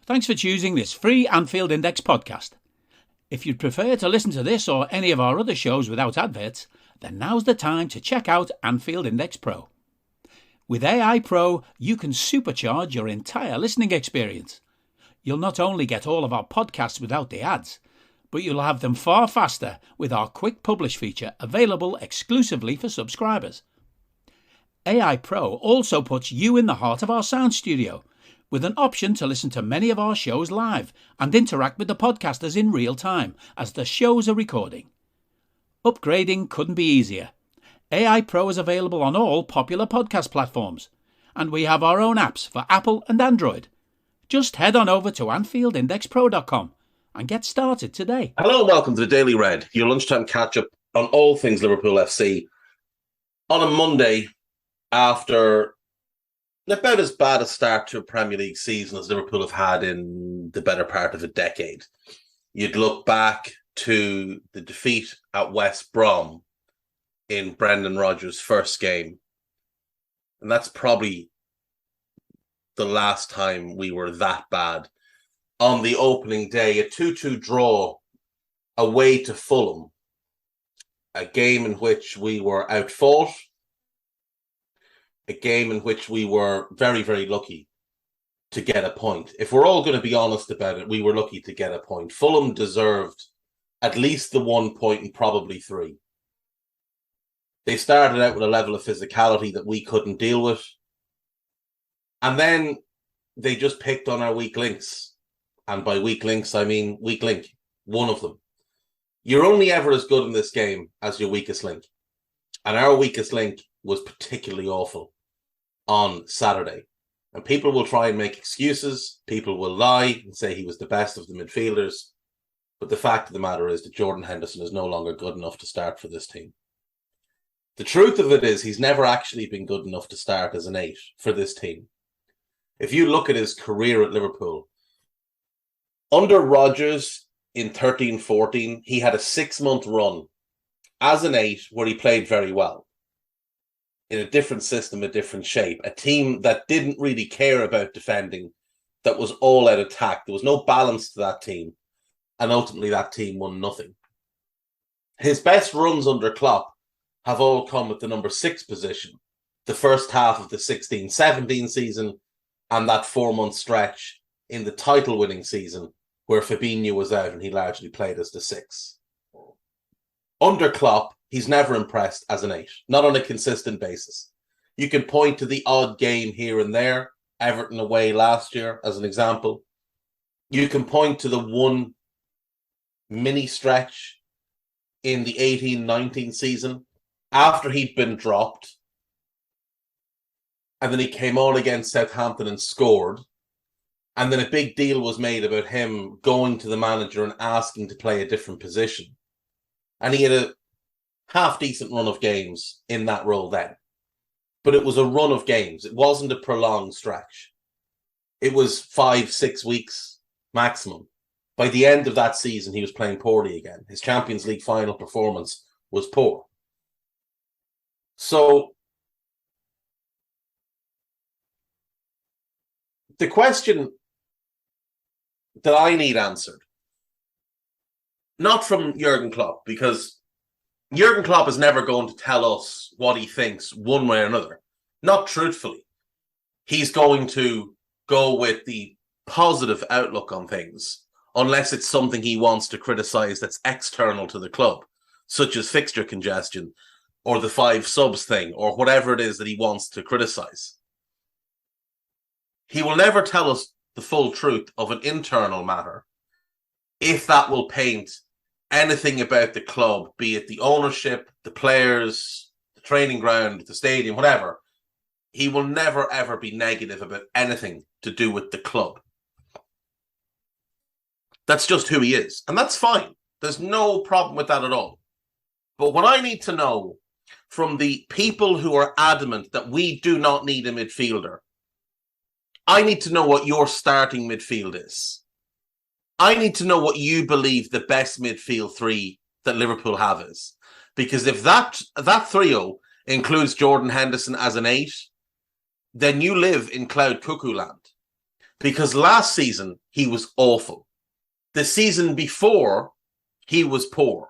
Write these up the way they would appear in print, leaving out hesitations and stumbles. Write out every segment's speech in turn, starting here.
Thanks for choosing this free Anfield Index podcast. If you'd prefer to listen to this or any of our other shows without adverts, then now's the time to check out Anfield Index Pro. With AI Pro, you can supercharge your entire listening experience. You'll not only get all of our podcasts without the ads, but you'll have them far faster with our quick publish feature available exclusively for subscribers. AI Pro also puts you in the heart of our sound studio, with an option to listen to many of our shows live and interact with the podcasters in real time as the shows are recording. Upgrading couldn't be easier. AI Pro is available on all popular podcast platforms, and we have our own apps for Apple and Android. Just head on over to AnfieldIndexPro.com and get started today. Hello and welcome to the Daily Red, your lunchtime catch-up on all things Liverpool FC on a Monday after about as bad a start to a Premier League season as Liverpool have had in the better part of a decade. You'd look back to the defeat at West Brom in Brendan Rodgers' first game, and that's probably the last time we were that bad. On the opening day, a 2-2 draw away to Fulham, a game in which we were outfought, a game in which we were very, very lucky to get a point. If we're all going to be honest about it, we were lucky to get a point. Fulham deserved at least the 1 point and probably three. They started out with a level of physicality that we couldn't deal with. And then they just picked on our weak links. And by weak links, I mean weak link, one of them. You're only ever as good in this game as your weakest link. And our weakest link was particularly awful on Saturday. And people will try and make excuses. People will lie and say he was the best of the midfielders. But the fact of the matter is that Jordan Henderson is no longer good enough to start for this team. The truth of it is he's never actually been good enough to start as an 8 for this team. If you look at his career at Liverpool, under Rodgers in 13-14, he had a 6-month run as an 8 where he played very well. In a different system, a different shape, a team that didn't really care about defending, that was all out attack. There was no balance to that team, and ultimately that team won nothing. His best runs under Klopp have all come at the number 6 position, the first half of the 16-17 season, and that 4-month stretch in the title-winning season where Fabinho was out and he largely played as the 6. Under Klopp, he's never impressed as an 8, not on a consistent basis. You can point to the odd game here and there, Everton away last year as an example. You can point to the one mini stretch in the 18-19 season after he'd been dropped, and then he came on against Southampton and scored, and then a big deal was made about him going to the manager and asking to play a different position. And he had a half-decent run of games in that role then. But it was a run of games. It wasn't a prolonged stretch. It was 5-6 weeks maximum. By the end of that season, he was playing poorly again. His Champions League final performance was poor. So the question that I need answered, not from Jurgen Klopp, because Jurgen Klopp is never going to tell us what he thinks one way or another. Not truthfully. He's going to go with the positive outlook on things, unless it's something he wants to criticize that's external to the club, such as fixture congestion or the 5 subs thing or whatever it is that he wants to criticize. He will never tell us the full truth of an internal matter if that will paint anything about the club, be it the ownership, the players, the training ground, the stadium, whatever. He will never, ever be negative about anything to do with the club. That's just who he is. And that's fine. There's no problem with that at all. But what I need to know from the people who are adamant that we do not need a midfielder, I need to know what your starting midfield is. I need to know what you believe the best midfield 3 that Liverpool have is. Because if that trio includes Jordan Henderson as an 8, then you live in cloud cuckoo land. Because last season, he was awful. The season before, he was poor.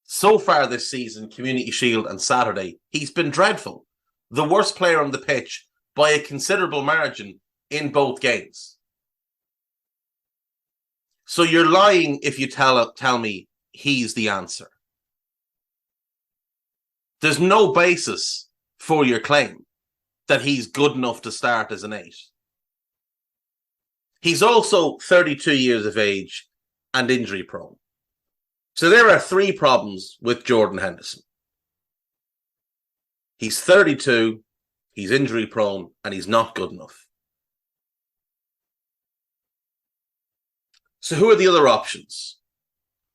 So far this season, Community Shield and Saturday, he's been dreadful. The worst player on the pitch by a considerable margin in both games. So you're lying if you tell me he's the answer. There's no basis for your claim that he's good enough to start as an 8. He's also 32 years of age and injury prone. So there are 3 problems with Jordan Henderson. He's 32, he's injury prone, and he's not good enough. So who are the other options?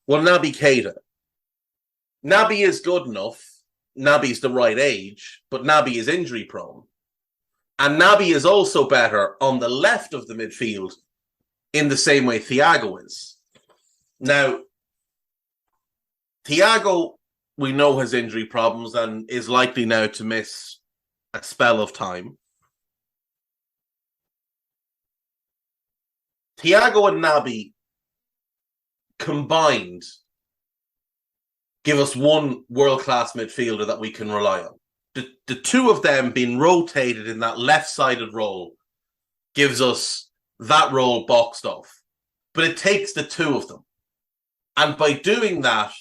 Well, Naby Keita. Naby is good enough. Naby's the right age, but Naby is injury prone. And Naby is also better on the left of the midfield in the same way Thiago is. Now, Thiago, we know, has injury problems and is likely now to miss a spell of time. Thiago and Naby combined give us one world-class midfielder that we can rely on. The 2 of them being rotated in that left-sided role gives us that role boxed off. But it takes the 2 of them. And by doing that,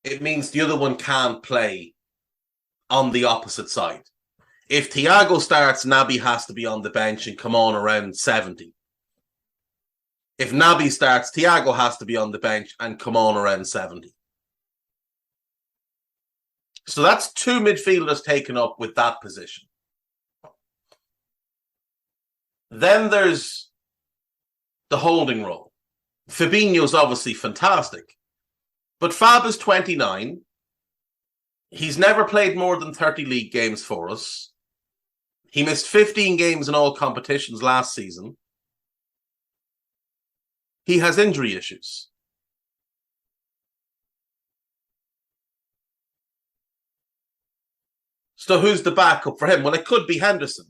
it means the other one can't play on the opposite side. If Thiago starts, Naby has to be on the bench and come on around 70. If Naby starts, Thiago has to be on the bench and come on around 70. So that's 2 midfielders taken up with that position. Then there's the holding role. Fabinho's obviously fantastic, but Fab is 29. He's never played more than 30 league games for us. He missed 15 games in all competitions last season. He has injury issues. So who's the backup for him? Well, it could be Henderson.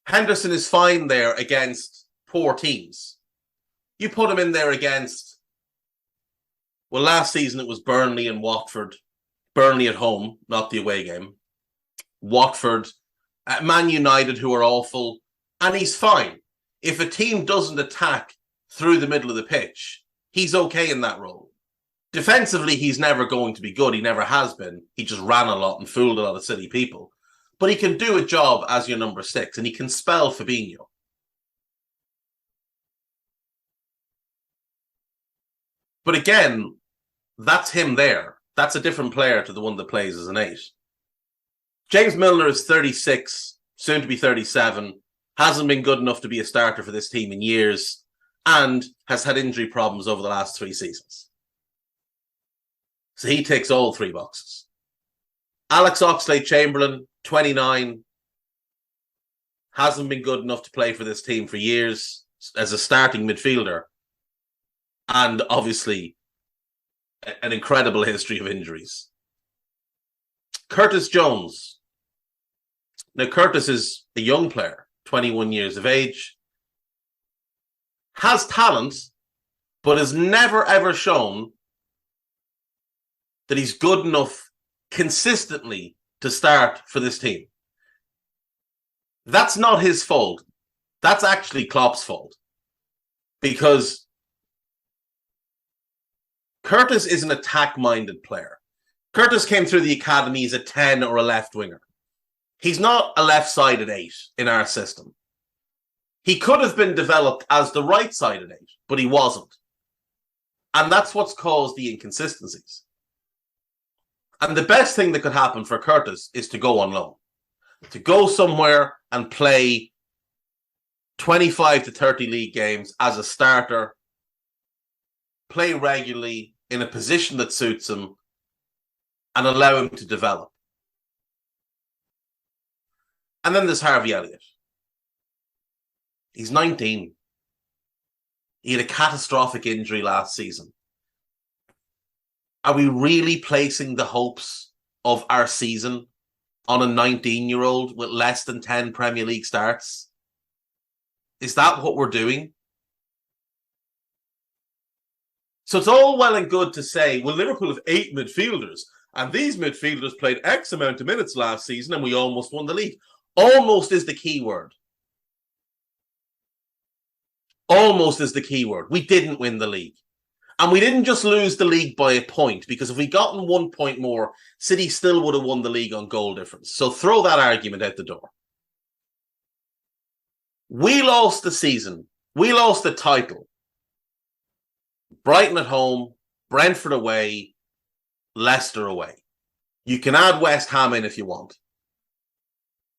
Henderson is fine there against poor teams. You put him in there against, well, last season it was Burnley and Watford. Burnley at home, not the away game. Watford, Man United, who are awful, and he's fine. If a team doesn't attack through the middle of the pitch, he's okay in that role. Defensively, he's never going to be good. He never has been. He just ran a lot and fooled a lot of silly people. But he can do a job as your number 6, and he can spell Fabinho. But again, that's him there. That's a different player to the one that plays as an 8. James Milner is 36, soon to be 37, hasn't been good enough to be a starter for this team in years, and has had injury problems over the last 3 seasons. So he ticks all 3 boxes. Alex Oxlade-Chamberlain, 29, hasn't been good enough to play for this team for years as a starting midfielder, and obviously an incredible history of injuries. Curtis Jones. Now, Curtis is a young player, 21 years of age, has talent, but has never, ever shown that he's good enough consistently to start for this team. That's not his fault. That's actually Klopp's fault. Because Curtis is an attack-minded player. Curtis came through the academy as a 10 or a left winger. He's not a left-sided 8 in our system. He could have been developed as the right-sided 8, but he wasn't. And that's what's caused the inconsistencies. And the best thing that could happen for Curtis is to go on loan. To go somewhere and play 25 to 30 league games as a starter, play regularly in a position that suits him, and allow him to develop. And then there's Harvey Elliott. He's 19. He had a catastrophic injury last season. Are we really placing the hopes of our season on a 19-year-old with less than 10 Premier League starts? Is that what we're doing? So it's all well and good to say, well, Liverpool have 8 midfielders, and these midfielders played X amount of minutes last season, and we almost won the league. Almost is the key word. Almost is the key word. We didn't win the league. And we didn't just lose the league by a point, because if we'd gotten 1 point more, City still would have won the league on goal difference. So throw that argument out the door. We lost the season. We lost the title. Brighton at home, Brentford away, Leicester away. You can add West Ham in if you want.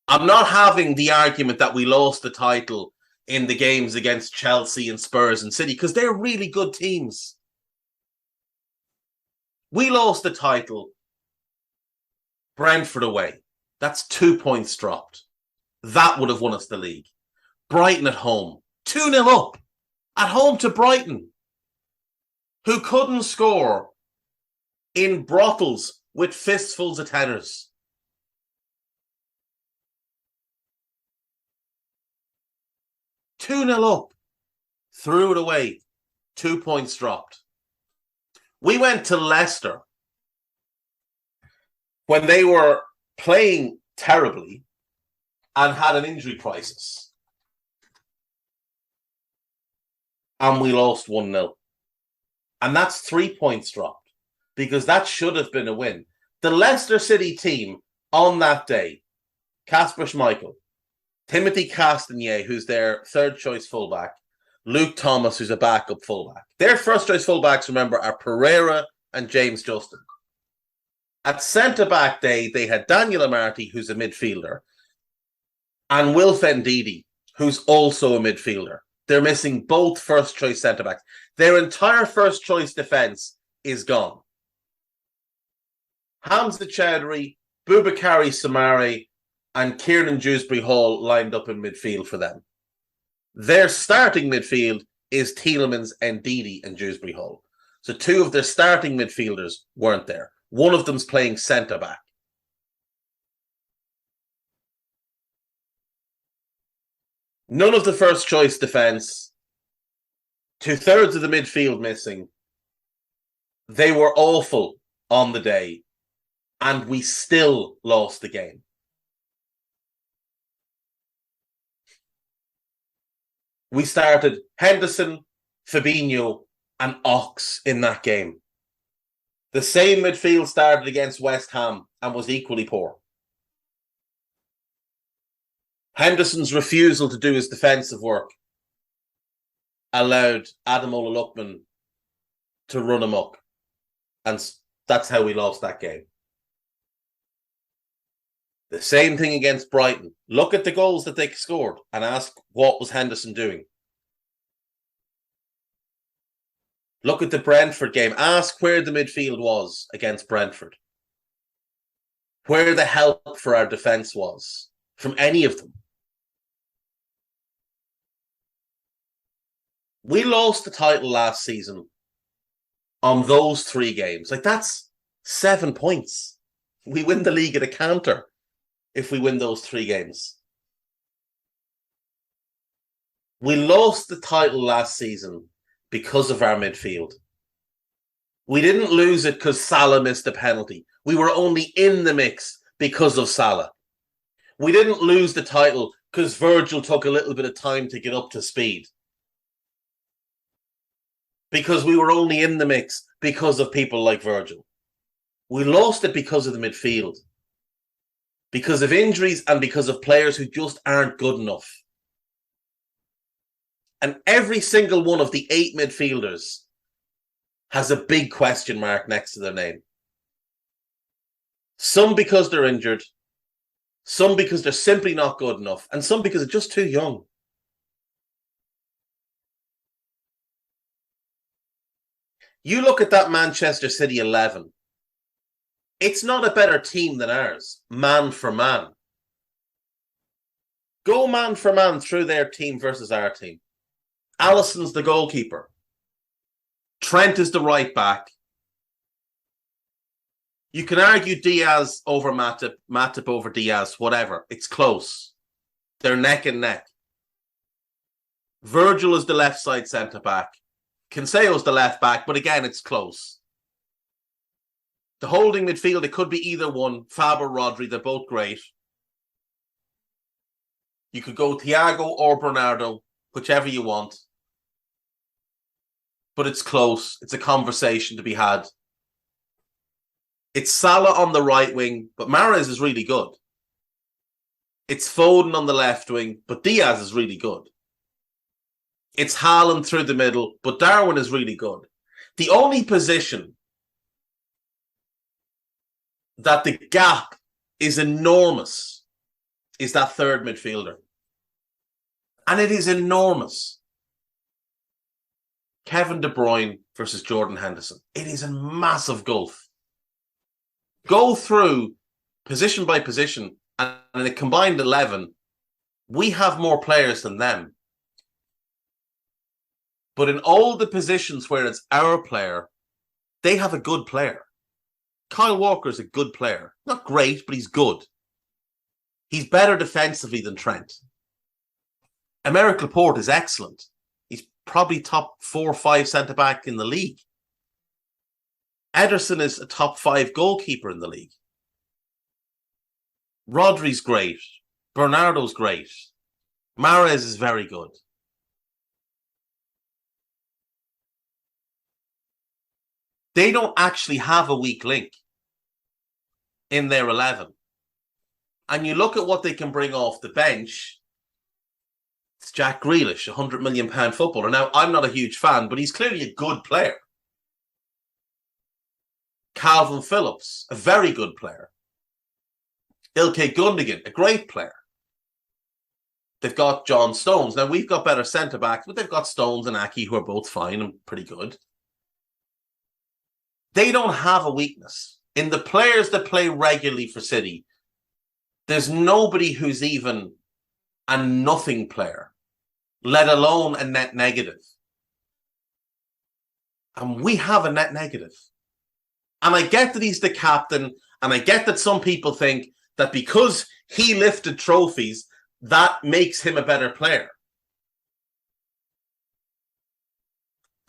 I'm not having the argument that we lost the title in the games against Chelsea and Spurs and City, because they're really good teams. We lost the title, Brentford away. That's 2 points dropped. That would have won us the league. Brighton at home, 2-0 up, at home to Brighton, who couldn't score in brothels with fistfuls of tenors. Two 0 up, threw it away, 2 points dropped. We went to Leicester when they were playing terribly and had an injury crisis. And we lost 1-0. And that's 3 points dropped, because that should have been a win. The Leicester City team on that day, Kasper Schmeichel, Timothy Castagne, who's their third choice fullback, Luke Thomas, who's a backup fullback. Their first choice fullbacks, remember, are Pereira and James Justin. At centre-back day, they had Daniel Amartey, who's a midfielder, and Wilfred Ndidi, who's also a midfielder. They're missing both first-choice centre-backs. Their entire first-choice defence is gone. Hamza Chowdhury, Boubakary Samari, and Kieran Dewsbury-Hall lined up in midfield for them. Their starting midfield is Tielemans, Ndidi, and Dewsbury-Hall. So 2 of their starting midfielders weren't there. One of them's playing centre-back. None of the first-choice defence. 2/3 of the midfield missing. They were awful on the day, and we still lost the game. We started Henderson, Fabinho, and Ox in that game. The same midfield started against West Ham and was equally poor. Henderson's refusal to do his defensive work allowed Ademola Lookman to run amok. And that's how we lost that game. The same thing against Brighton. Look at the goals that they scored and ask, what was Henderson doing? Look at the Brentford game. Ask where the midfield was against Brentford. Where the help for our defence was from any of them. We lost the title last season on those 3 games. Like, that's 7 points. We win the league at a canter if we win those 3 games. We lost the title last season because of our midfield. We didn't lose it because Salah missed a penalty. We were only in the mix because of Salah. We didn't lose the title because Virgil took a little bit of time to get up to speed. Because we were only in the mix because of people like Virgil. We lost it because of the midfield. Because of injuries and because of players who just aren't good enough. And every single one of the 8 midfielders has a big question mark next to their name. Some because they're injured, some because they're simply not good enough, and some because they're just too young. You look at that Manchester City 11. It's not a better team than ours, man for man. Go man for man through their team versus our team. Alisson's the goalkeeper. Trent is the right back. You can argue Diaz over Matip, Matip over Diaz, whatever. It's close. They're neck and neck. Virgil is the left side centre-back. Cancelo's the left back, but again, it's close. The holding midfield, it could be either one, Fab or Rodri. They're both great. You could go Thiago or Bernardo, whichever you want. But it's close. It's a conversation to be had. It's Salah on the right wing, but Mahrez is really good. It's Foden on the left wing, but Diaz is really good. It's Haaland through the middle, but Darwin is really good. The only position that the gap is enormous is that third midfielder. And it is enormous. Kevin De Bruyne versus Jordan Henderson. It is a massive gulf. Go through position by position, and in a combined 11, we have more players than them. But in all the positions where it's our player, they have a good player. Kyle Walker is a good player. Not great, but he's good. He's better defensively than Trent. Aymeric Laporte is excellent. He's probably top 4 or 5 centre-back in the league. Ederson is a top 5 goalkeeper in the league. Rodri's great. Bernardo's great. Mahrez is very good. They don't actually have a weak link in their 11. And you look at what they can bring off the bench. It's Jack Grealish, £100 million footballer. Now, I'm not a huge fan, but he's clearly a good player. Calvin Phillips, a very good player. Ilkay Gundogan, a great player. They've got John Stones. Now, we've got better centre-backs, but they've got Stones and Aki, who are both fine and pretty good. They don't have a weakness. In the players that play regularly for City, there's nobody who's even a nothing player, let alone a net negative. And we have a net negative. And I get that he's the captain, and I get that some people think that because he lifted trophies, that makes him a better player.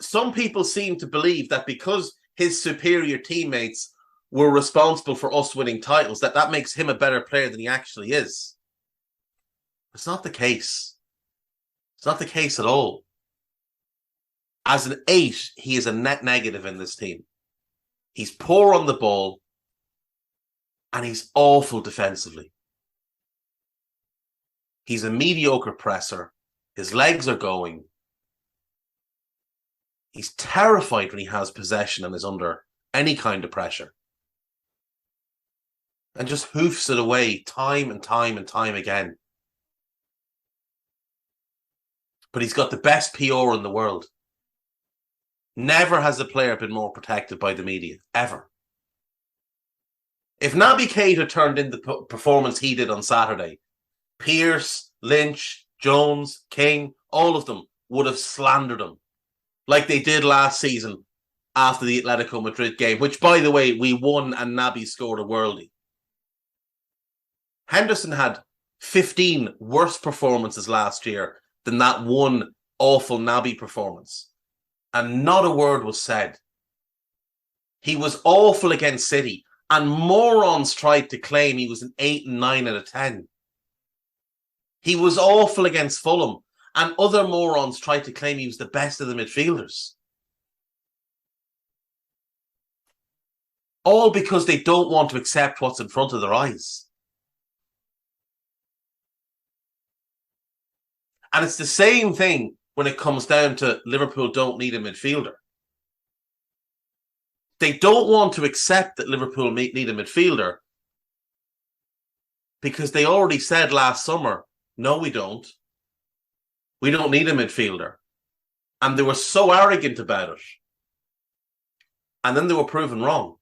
Some people seem to believe that because his superior teammates were responsible for us winning titles, that makes him a better player than he actually is. It's not the case. It's not the case at all. As an 8, he is a net negative in this team. He's poor on the ball, and he's awful defensively. He's a mediocre presser. His legs are going. He's terrified when he has possession and is under any kind of pressure. And just hoofs it away time and time and time again. But he's got the best PR in the world. Never has a player been more protected by the media, ever. If Naby Keita turned in the performance he did on Saturday, Pearce, Lynch, Jones, King, all of them would have slandered him like they did last season after the Atletico Madrid game, which, by the way, we won and Naby scored a worldie. Henderson had 15 worse performances last year than that one awful Naby performance. And not a word was said. He was awful against City, and morons tried to claim he was an 8 and 9 out of 10. He was awful against Fulham, and other morons tried to claim he was the best of the midfielders. All because they don't want to accept what's in front of their eyes. And it's the same thing when it comes down to Liverpool don't need a midfielder. They don't want to accept that Liverpool need a midfielder because they already said last summer, no, we don't. We don't need a midfielder. And they were so arrogant about it. And then they were proven wrong.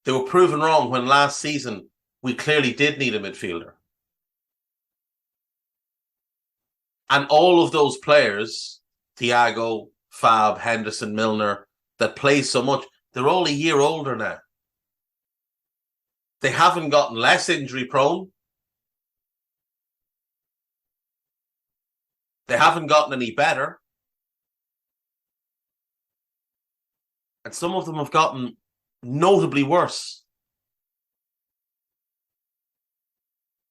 They were proven wrong when last season we clearly did need a midfielder. And all of those players, Thiago, Fab, Henderson, Milner, that play so much, they're all a year older now. They haven't gotten less injury prone. They haven't gotten any better. And some of them have gotten notably worse.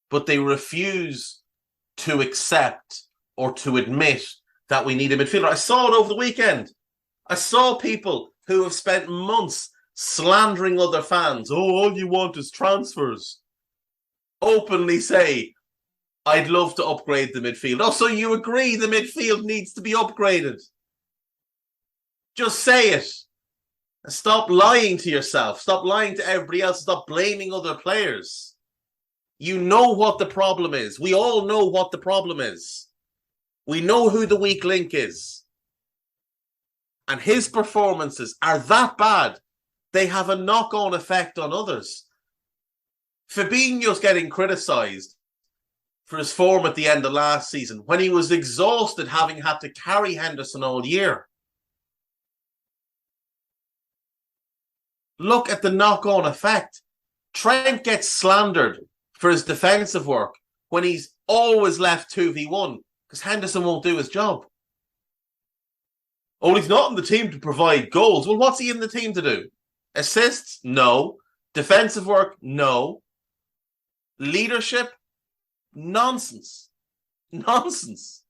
But they refuse to accept or to admit that we need a midfielder. I saw it over the weekend. I saw people who have spent months slandering other fans. Oh, all you want is transfers. Openly say, I'd love to upgrade the midfield. Oh, so you agree the midfield needs to be upgraded? Just say it. Stop lying to yourself. Stop lying to everybody else. Stop blaming other players. You know what the problem is. We all know what the problem is. We know who the weak link is. And his performances are that bad, they have a knock-on effect on others. Fabinho's getting criticised for his form at the end of last season when he was exhausted having had to carry Henderson all year. Look at the knock-on effect. Trent gets slandered for his defensive work when he's always left 2v1 because Henderson won't do his job. Oh, he's not in the team to provide goals. Well, what's he in the team to do? Assists? No. Defensive work? No. Leadership? Nonsense. Nonsense.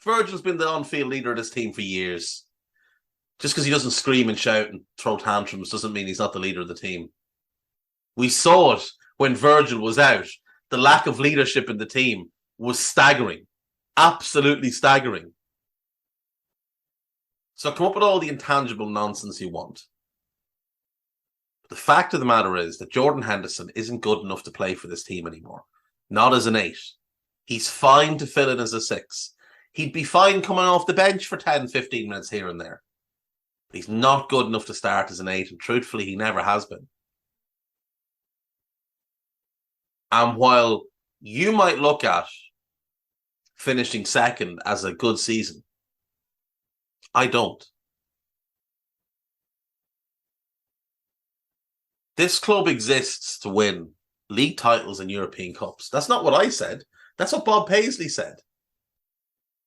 Virgil's been the on-field leader of this team for years. Just because he doesn't scream and shout and throw tantrums doesn't mean he's not the leader of the team. We saw it when Virgil was out. The lack of leadership in the team was staggering. Absolutely staggering. So come up with all the intangible nonsense you want. But the fact of the matter is that Jordan Henderson isn't good enough to play for this team anymore. Not as an 8. He's fine to fill in as a 6. He'd be fine coming off the bench for 10, 15 minutes here and there. But he's not good enough to start as an 8, and truthfully, he never has been. And while you might look at finishing second as a good season, I don't. This club exists to win league titles and European Cups. That's not what I said. That's what Bob Paisley said.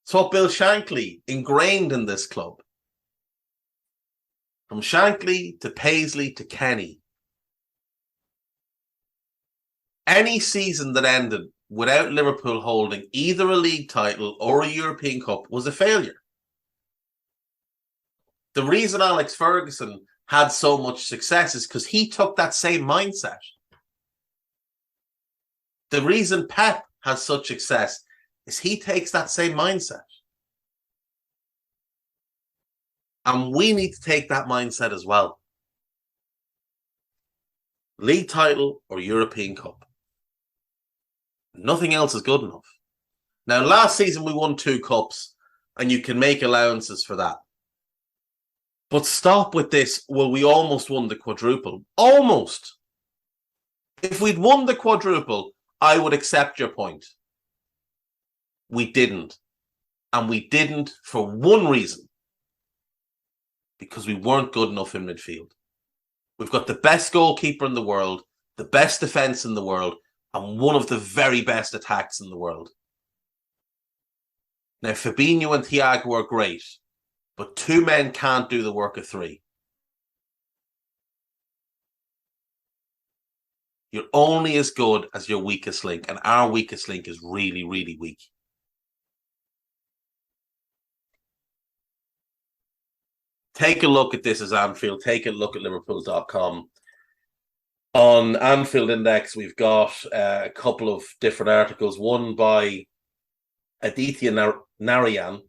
It's what Bill Shankly ingrained in this club. From Shankly to Paisley to Kenny, any season that ended without Liverpool holding either a league title or a European Cup was a failure. The reason Alex Ferguson had so much success is because he took that same mindset. The reason Pep has such success is he takes that same mindset. And we need to take that mindset as well. League title or European Cup. Nothing else is good enough. Now, last season we won 2 cups, and you can make allowances for that. But stop with this, well, we almost won the quadruple. Almost. If we'd won the quadruple, I would accept your point. We didn't. And we didn't for one reason. Because we weren't good enough in midfield. We've got the best goalkeeper in the world, the best defence in the world, and one of the very best attacks in the world. Now, Fabinho and Thiago are great, but 2 men can't do the work of 3. You're only as good as your weakest link, and our weakest link is really, really weak. Take a look at this as Anfield. Take a look at Liverpool.com. On Anfield Index, we've got a couple of different articles. One by Aditya Narayan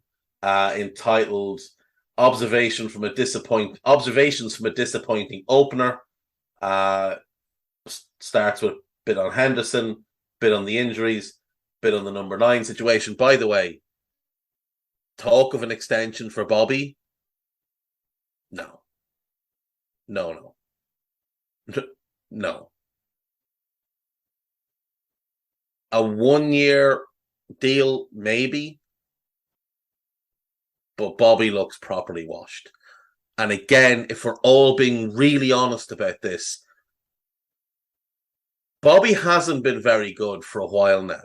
entitled Observations from a Disappointing Opener. Starts with a bit on Henderson, bit on the injuries, bit on the number 9 situation. By the way, talk of an extension for Bobby? No. A 1-year deal, maybe. But Bobby looks properly washed. And again, if we're all being really honest about this, Bobby hasn't been very good for a while now.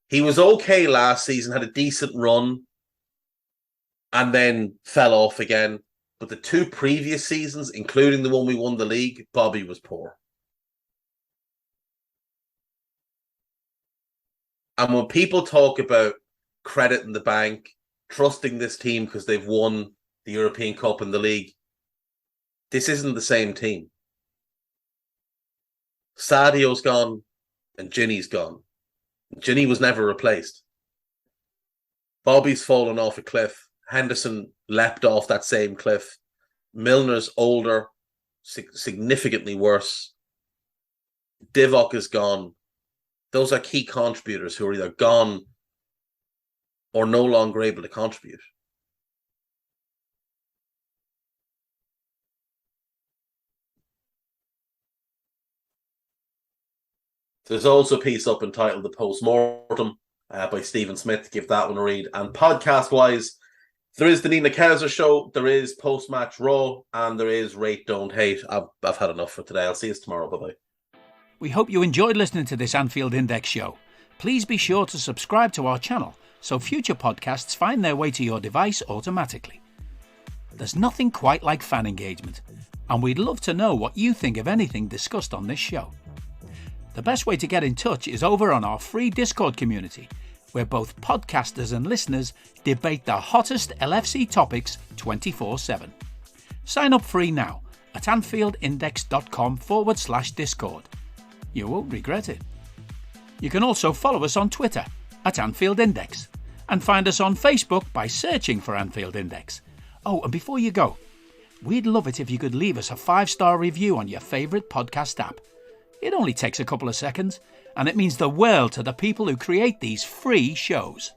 He was okay last season, had a decent run, and then fell off again. But the 2 previous seasons, including the one we won the league, Bobby was poor. And when people talk about credit in the bank, trusting this team because they've won the European Cup and the league, this isn't the same team. Sadio's gone and Ginny's gone. Ginny was never replaced. Bobby's fallen off a cliff. Henderson leapt off that same cliff. Milner's older, significantly worse. Divock is gone. Those are key contributors who are either gone or no longer able to contribute. There's also a piece up entitled The Postmortem by Stephen Smith. Give that one a read. And podcast-wise, there is the Nina Kauser show, there is Post-Match Raw, and there is Rate Don't Hate. I've had enough for today. I'll see you tomorrow. Bye-bye. We hope you enjoyed listening to this Anfield Index show. Please be sure to subscribe to our channel so future podcasts find their way to your device automatically. There's nothing quite like fan engagement, and we'd love to know what you think of anything discussed on this show. The best way to get in touch is over on our free Discord community, where both podcasters and listeners debate the hottest LFC topics 24/7. Sign up free now at AnfieldIndex.com/Discord. You won't regret it. You can also follow us on Twitter at Anfield Index and find us on Facebook by searching for Anfield Index. Oh, and before you go, we'd love it if you could leave us a 5-star review on your favourite podcast app. It only takes a couple of seconds, and it means the world to the people who create these free shows.